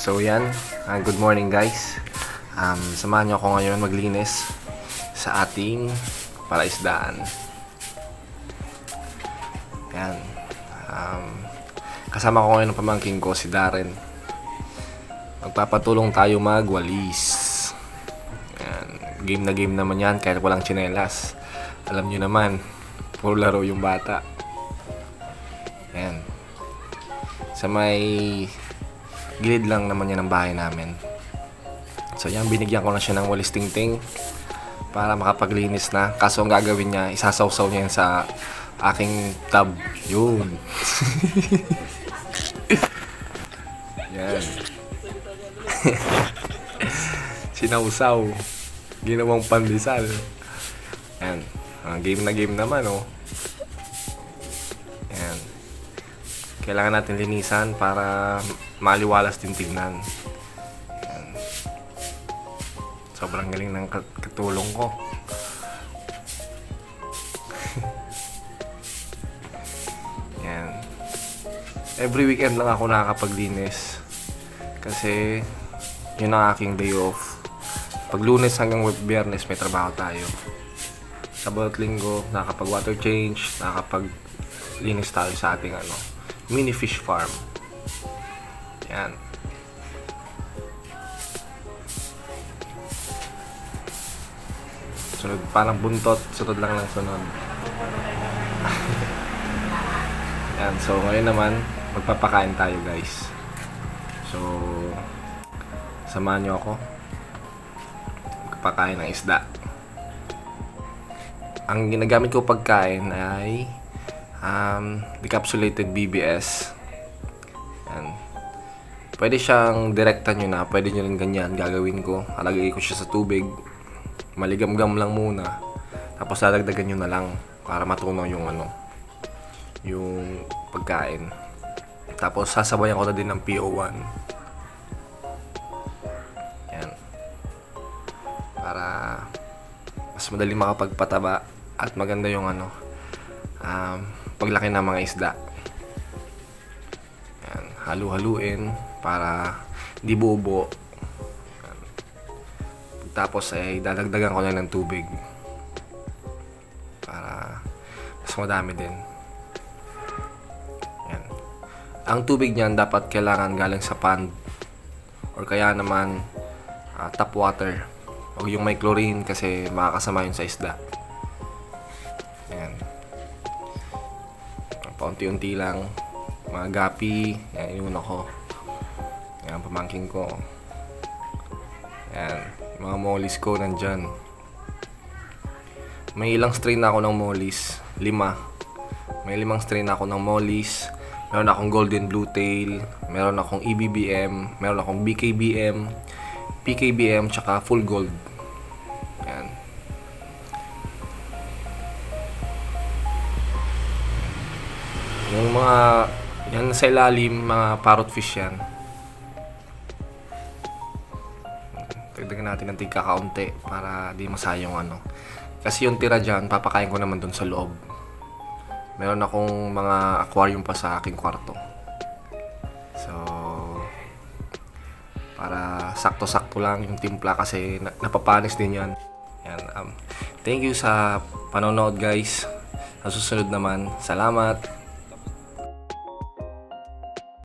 So yan, good morning guys. Samahan niyo ako ngayon maglinis sa ating palaisdaan. Yan. Kasama ko ngayon ang pamangkin ko, si Darren. Magpapatulong tayo magwalis. Yan. Game na game naman yan kahit walang tsinelas. Alam niyo naman, puro laro yung bata. Yan. Sa may gilid lang naman yan ang bahay namin. So yan, binigyan ko na siya ng walis tingting para makapaglinis na. Kaso ang gagawin niya, isasawsaw niya yan sa aking tub. Yun. Yan. Sinawsaw. Ginawang pandesal. Yan. Game na game naman, oh. Yan. Kailangan natin linisan para maliwalas din tignan. Yan. Sobrang galing ng katulong ko. Yan. Every weekend lang ako nakakapaglinis. Kasi yun ang aking day off. Pag Lunes hanggang Biyernes may trabaho tayo. Sa bawat linggo, nakakapag water change, nakakapag linis tayo sa ating mini fish farm. Yan. Sunod, parang buntot, sunod lang ng sunod. Yan, so ngayon naman magpapakain tayo guys. So samahan nyo ako magpapakain ng isda. Ang ginagamit ko pagkain ay decapsulated BBS. Yan. Pwede siyang direkta nyo na, pwede nyo rin ganyan gagawin ko. Alagay ko siya sa tubig, maligam-gam lang muna, tapos dadagdagan nyo na lang para matunaw yung yung pagkain. Tapos sasabayan ko na din ng PO1. Yan. Para mas madali makapagpataba at maganda yung paglaki ng mga isda. Yan, halu-haluin para di buo-buo. Tapos ay dadagdagan ko na ng tubig para mas madami din. Yan. Ang tubig niyan dapat kailangan galing sa pond or kaya naman tap water. Huwag yung may chlorine kasi makakasama yun sa isda. Yan. Paunti-unti lang. Mga gapi. Yan, inuuna ko. Yan, pamangkin ko. Yan. Mga mollies ko nandyan. May ilang strain na ako ng mollies. 5. May 5 strain na ako ng mollies. Meron akong golden blue tail. Meron akong EBBM. Meron akong BKBM. PKBM tsaka full gold. Yan. Yung mga yan sa ilalim, mga parrot fish yan. Dagdagan natin ng tigkakaunti para di masayang Kasi yung tira dyan, papakain ko naman dun sa loob. Meron akong mga aquarium pa sa aking kwarto. So para sakto-sakto lang yung timpla kasi napapanis din yan. Yan, thank you sa panonood guys. Sa susunod naman, salamat.